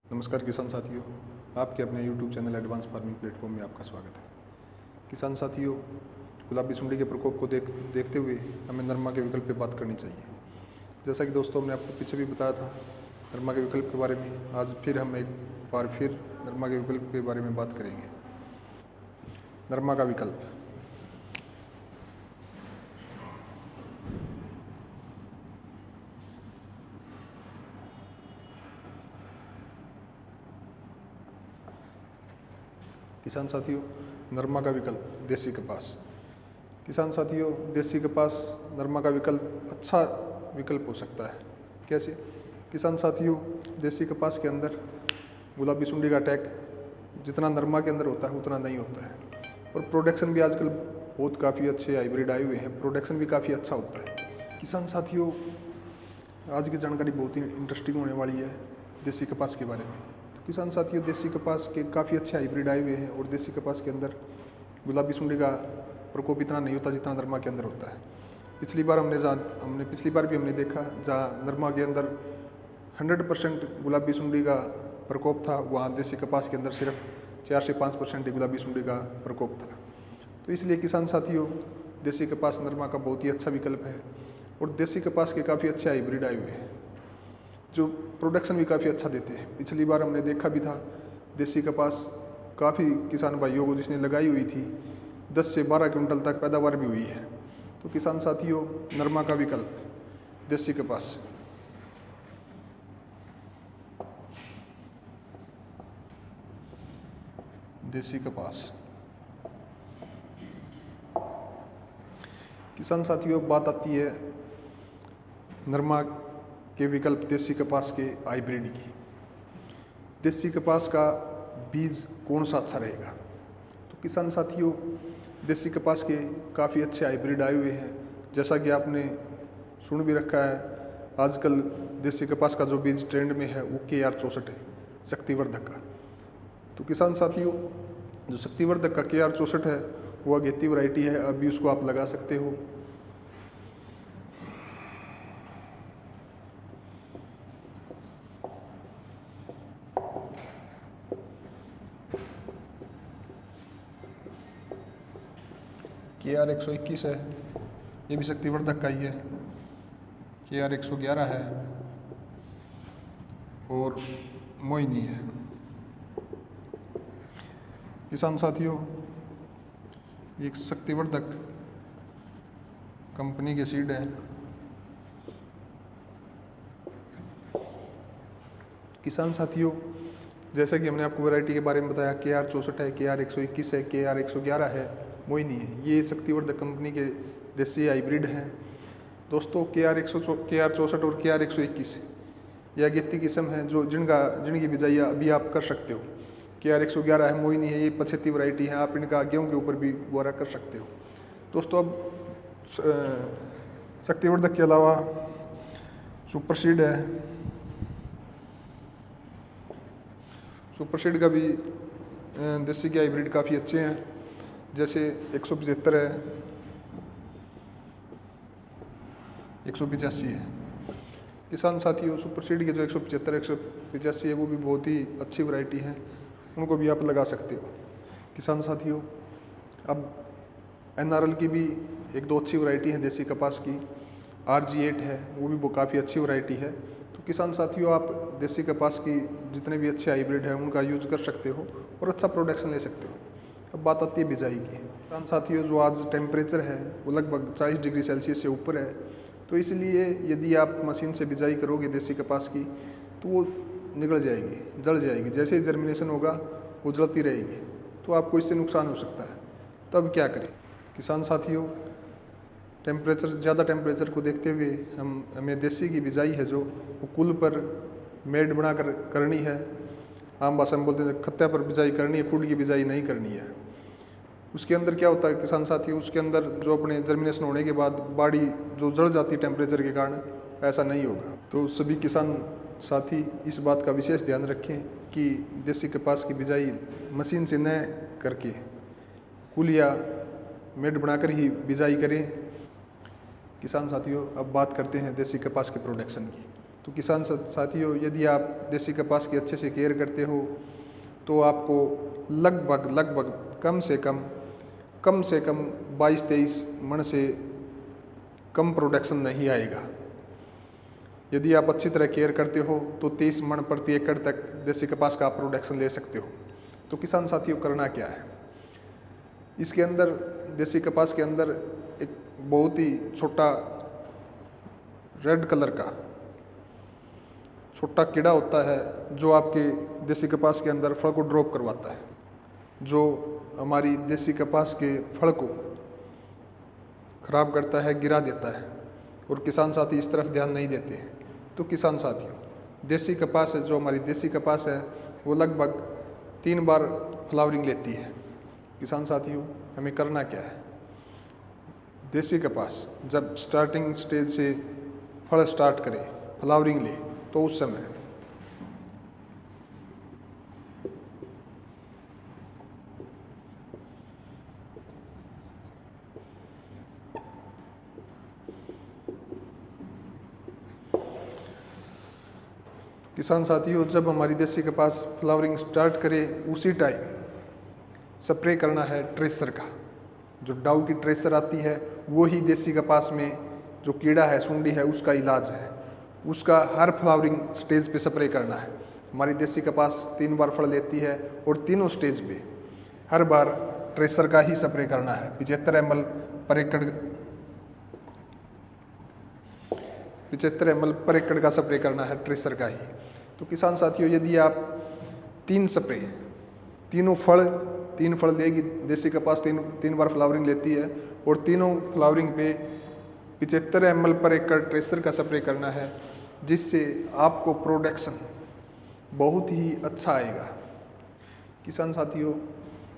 नमस्कार किसान साथियों, आपके अपने YouTube channel advance farming platform में आपका स्वागत है। किसान साथियों, गुलाबी सुंडी के प्रकोप को देखते हुए हमें नरमा के विकल्प पे बात करनी चाहिए। जैसा कि दोस्तों हमने आपको पीछे भी बताया था नरमा के विकल्प के बारे में, आज फिर हम एक बार फिर नरमा के विकल्प के बारे में बात करेंगे। नरमा का विकल्प किसान साथियों, नरमा का विकल्प देसी कपास। किसान साथियों, देसी कपास नरमा का विकल्प अच्छा विकल्प हो सकता है। कैसे? किसान साथियों, देसी कपास के अंदर गुलाबी सुंडी का अटैक जितना नरमा के अंदर होता है उतना नहीं होता है, और प्रोडक्शन भी आजकल बहुत काफ़ी अच्छे हाइब्रिड आए हुए हैं, प्रोडक्शन भी काफ़ी अच्छा होता है। किसान साथियों, आज की जानकारी बहुत ही इंटरेस्टिंग होने वाली है देसी कपास के बारे में। किसान साथियों, देसी कपास के काफ़ी अच्छे हाइब्रिड आए हुए हैं, और देसी कपास के अंदर गुलाबी सुंडी का प्रकोप इतना नहीं होता जितना नरमा के अंदर होता है। पिछली बार भी हमने देखा जहाँ नरमा के अंदर 100% गुलाबी सुंडी का प्रकोप था, वहाँ देसी कपास के अंदर सिर्फ 4 से 5% ही गुलाबी सुंडी का प्रकोप था। तो इसलिए किसान साथियों, देसी कपास नरमा का बहुत ही अच्छा विकल्प है, और देसी कपास के काफ़ी अच्छे हाइब्रिड आए हुए हैं जो प्रोडक्शन भी काफ़ी अच्छा देते हैं। पिछली बार हमने देखा भी था देसी कपास काफ़ी किसान भाइयों को जिसने लगाई हुई थी 10 से 12 क्विंटल तक पैदावार भी हुई है। तो किसान साथियों, नरमा का विकल्प देसी कपास। देसी कपास। किसान साथियों, बात आती है नरमा के विकल्प देसी कपास के हाइब्रिड की। देसी कपास का बीज कौन सा अच्छा रहेगा? तो किसान साथियों, देसी कपास के काफ़ी अच्छे हाइब्रिड आए हुए हैं। जैसा कि आपने सुन भी रखा है, आजकल देसी कपास का जो बीज ट्रेंड में है वो KR 64 है, शक्तिवर्धक का। तो किसान साथियों, जो शक्तिवर्धक का KR 64 है वो अगेती वैरायटी है, अभी उसको आप लगा सकते हो। KR 121 है, ये भी शक्तिवर्धक का ही है। KR 111 है और मोहिनी है। किसान साथियों, एक शक्तिवर्धक कंपनी के सीड है। किसान साथियों, जैसा कि हमने आपको वैरायटी के बारे में बताया, KR 64 है, KR 121 है, KR 111 है, मोहिनी है। ये शक्तिवर्धक कंपनी के देसी हाइब्रिड हैं। दोस्तों, KR 64 और KR 121 ये अगेती किस्म है जो जिनकी बिजाई अभी आप कर सकते हो। KR 111 है, मोहिनी है, ये पछेती वैरायटी है, आप इनका गेहूँ के ऊपर भी बुआरा कर सकते हो। दोस्तों, अब शक्तिवर्धक के अलावा सुपर सीड है। सुपर सीड का भी देसी के हाइब्रिड काफ़ी अच्छे हैं, जैसे 175 है, 185 है। किसान साथियों, सुपर सीड के जो 175 185 है वो भी बहुत ही अच्छी वैरायटी है, उनको भी आप लगा सकते हो। किसान साथियों, अब NRL की भी 1-2 अच्छी वैरायटी है देसी कपास की। RG8 है, वो भी काफ़ी अच्छी वैरायटी है। तो किसान साथियों, आप देसी कपास की जितने भी अच्छे हाइब्रिड हैं उनका यूज़ कर सकते हो और अच्छा प्रोडक्शन ले सकते हो। अब बात आती है बिजाई की। किसान साथियों, जो आज टेम्परेचर है वो लगभग 40 डिग्री सेल्सियस से ऊपर है, तो इसलिए यदि आप मशीन से बिजाई करोगे देसी कपास की तो वो निकल जाएगी, जल जाएगी। जैसे ही जर्मिनेशन होगा वो जलती रहेगी, तो आपको इससे नुकसान हो सकता है। तो अब क्या करें? किसान साथियों, ज़्यादा टेम्परेचर को देखते हुए हमें देसी की बिजाई है जो वो कुल पर मेड बनाकर करनी है। आम भाषा में बोलते हैं खत्ते पर बिजाई करनी है, खुड की बिजाई नहीं करनी है। उसके अंदर क्या होता है किसान साथियों, उसके अंदर जो अपने जर्मिनेशन होने के बाद बाड़ी जो जल जाती है टेम्परेचर के कारण, ऐसा नहीं होगा। तो सभी किसान साथी इस बात का विशेष ध्यान रखें कि देसी कपास की बिजाई मशीन से न करके कुल या मेड बनाकर ही बिजाई करें। किसान साथियों, अब बात करते हैं देसी कपास के प्रोडक्शन की। तो किसान साथियों, यदि आप देसी कपास की अच्छे से केयर करते हो तो आपको लगभग कम से कम 22-23 मन से कम प्रोडक्शन नहीं आएगा। यदि आप अच्छी तरह केयर करते हो तो 23 मन प्रति एकड़ तक देसी कपास का आप प्रोडक्शन ले सकते हो। तो किसान साथियों, करना क्या है? इसके अंदर, देसी कपास के अंदर एक बहुत ही छोटा रेड कलर का छोटा कीड़ा होता है जो आपके देसी कपास के अंदर फल को ड्रॉप करवाता है, जो हमारी देसी कपास के फल को खराब करता है, गिरा देता है। और किसान साथी इस तरफ ध्यान नहीं देते हैं। तो किसान साथियों, देसी कपास है, जो हमारी देसी कपास है, वो लगभग 3 बार फ्लावरिंग लेती है। किसान साथियों, हमें करना क्या है? देसी कपास जब स्टार्टिंग स्टेज से फल स्टार्ट करे, फ्लावरिंग ले, तो उस समय किसान साथियों, जब हमारी देसी कपास फ्लावरिंग स्टार्ट करे, उसी टाइम स्प्रे करना है ट्रेसर का। जो डाउ की ट्रेसर आती है, वो ही देसी कपास में जो कीड़ा है, सुंडी है, उसका इलाज है। उसका हर फ्लावरिंग स्टेज पे स्प्रे करना है। हमारी देसी कपास 3 बार फल लेती है और तीनों स्टेज पे हर बार ट्रेसर का ही स्प्रे करना है। 75 ml पर एकड़ 75 ml पर एकड़ का स्प्रे करना है, ट्रेसर का ही। तो किसान साथियों, यदि आप 3 स्प्रे, तीन फल देगी देसी कपास, तीन बार फ्लावरिंग लेती है, और तीनों फ्लावरिंग पे 75 ml पर एकड़ ट्रेसर का स्प्रे करना है, जिससे आपको प्रोडक्शन बहुत ही अच्छा आएगा। किसान साथियों,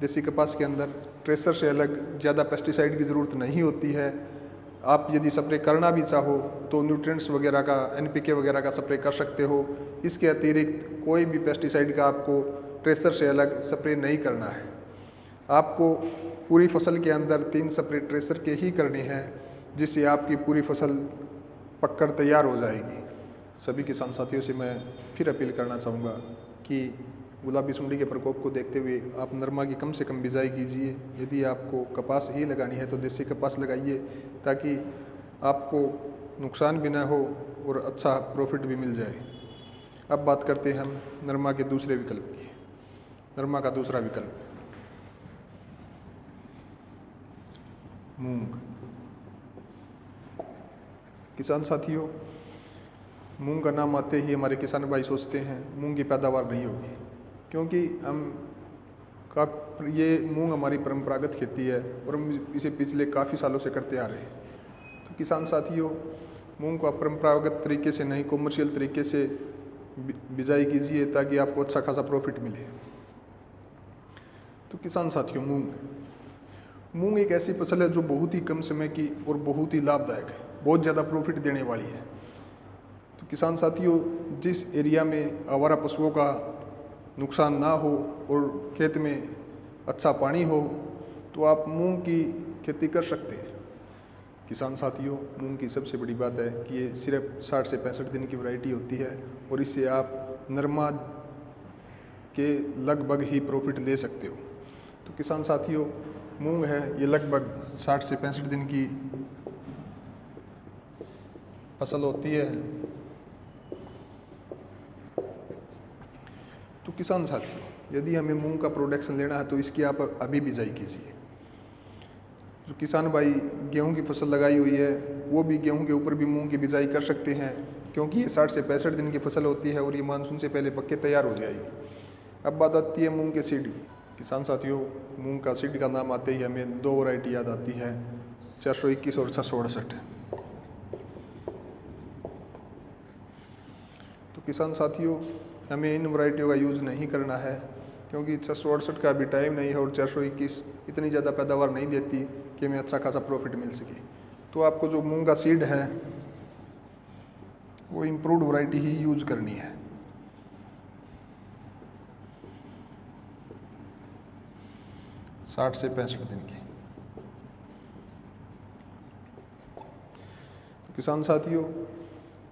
देसी कपास के अंदर ट्रेसर से अलग ज़्यादा पेस्टिसाइड की ज़रूरत नहीं होती है। आप यदि स्प्रे करना भी चाहो तो न्यूट्रिएंट्स वगैरह का, NPK वगैरह का स्प्रे कर सकते हो। इसके अतिरिक्त कोई भी पेस्टिसाइड का आपको ट्रेसर से अलग स्प्रे नहीं करना है। आपको पूरी फसल के अंदर 3 स्प्रे ट्रेसर के ही करने हैं, जिससे आपकी पूरी फसल पककर तैयार हो जाएगी। सभी किसान साथियों से मैं फिर अपील करना चाहूँगा कि गुलाबी सुंडी के प्रकोप को देखते हुए आप नरमा की कम से कम बिजाई कीजिए। यदि आपको कपास ही लगानी है तो देसी कपास लगाइए, ताकि आपको नुकसान भी ना हो और अच्छा प्रॉफिट भी मिल जाए। अब बात करते हैं हम नरमा के दूसरे विकल्प की। नरमा का दूसरा विकल्प मूंग। किसान साथियों, मूंग का नाम आते ही हमारे किसान भाई सोचते हैं मूंग की पैदावार नहीं होगी, क्योंकि ये मूंग हमारी परंपरागत खेती है और हम इसे पिछले काफ़ी सालों से करते आ रहे हैं। तो किसान साथियों, मूंग को आप परंपरागत तरीके से नहीं, कॉमर्शियल तरीके से बिजाई कीजिए, ताकि आपको अच्छा खासा प्रॉफिट मिले। तो किसान साथियों, मूंग एक ऐसी फसल है जो बहुत ही कम समय की और बहुत ही लाभदायक है, बहुत ज़्यादा प्रॉफिट देने वाली है। तो किसान साथियों, जिस एरिया में आवारा पशुओं का नुकसान ना हो और खेत में अच्छा पानी हो, तो आप मूंग की खेती कर सकते हैं। किसान साथियों, मूंग की सबसे बड़ी बात है कि ये सिर्फ 60 से 65 दिन की वैरायटी होती है, और इससे आप नरमा के लगभग ही प्रॉफिट ले सकते हो। तो किसान साथियों, मूंग है, ये लगभग 60 से 65 दिन की फसल होती है। तो किसान साथियों, यदि हमें मूंग का प्रोडक्शन लेना है तो इसकी आप अभी बिजाई कीजिए। जो किसान भाई गेहूं की फसल लगाई हुई है, वो भी गेहूं के ऊपर भी मूंग की बिजाई कर सकते हैं, क्योंकि ये 60 से 65 दिन की फसल होती है और ये मानसून से पहले पक्के तैयार हो जाएगी। अब बात आती है मूंग के सीड की। किसान साथियों, मूंग का सीड का नाम आते ही हमें 2 वैरायटी याद आती है, 421 और 668। तो किसान साथियों, हमें इन वैरायटियों का यूज़ नहीं करना है, क्योंकि 668 का भी टाइम नहीं है और 421 इतनी ज़्यादा पैदावार नहीं देती कि हमें अच्छा खासा प्रॉफिट मिल सके। तो आपको जो मूंग का सीड है वो इम्प्रूव्ड वैरायटी ही यूज करनी है। साठ से 65 दिन की। तो किसान साथियों,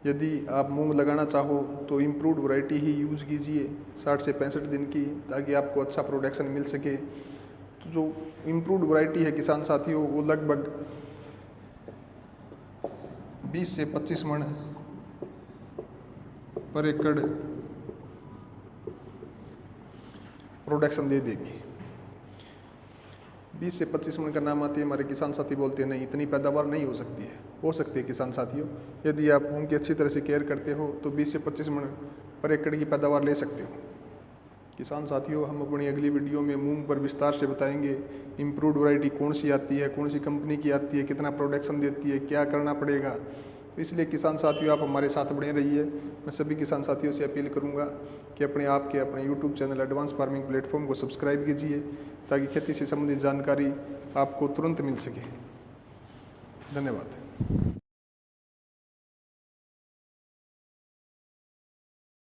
यदि आप मूंग लगाना चाहो तो इम्प्रूव्ड वैरायटी ही यूज़ कीजिए 60 से 65 दिन की, ताकि आपको अच्छा प्रोडक्शन मिल सके। तो जो इम्प्रूव्ड वैरायटी है किसान साथियों, वो लगभग 20 से 25 मन पर एकड़ प्रोडक्शन दे देगी। 20 से 25 मन का नाम आती है, हमारे किसान साथी बोलते हैं नहीं इतनी पैदावार नहीं हो सकती है। हो सकती है किसान साथियों, यदि आप मूंग की अच्छी तरह से केयर करते हो तो 20 से 25 मन पर एकड़ की पैदावार ले सकते हो। किसान साथियों, हम अपनी अगली वीडियो में मूंग पर विस्तार से बताएंगे इम्प्रूव्ड वैरायटी कौन सी आती है, कौन सी कंपनी की आती है, कितना प्रोडक्शन देती है, क्या करना पड़ेगा। तो इसलिए किसान साथियों, आप हमारे साथ बने रहिए। मैं सभी किसान साथियों से अपील करूंगा कि अपने YouTube channel advance farming platform को सब्सक्राइब कीजिए, ताकि खेती से संबंधित जानकारी आपको तुरंत मिल सके। धन्यवाद।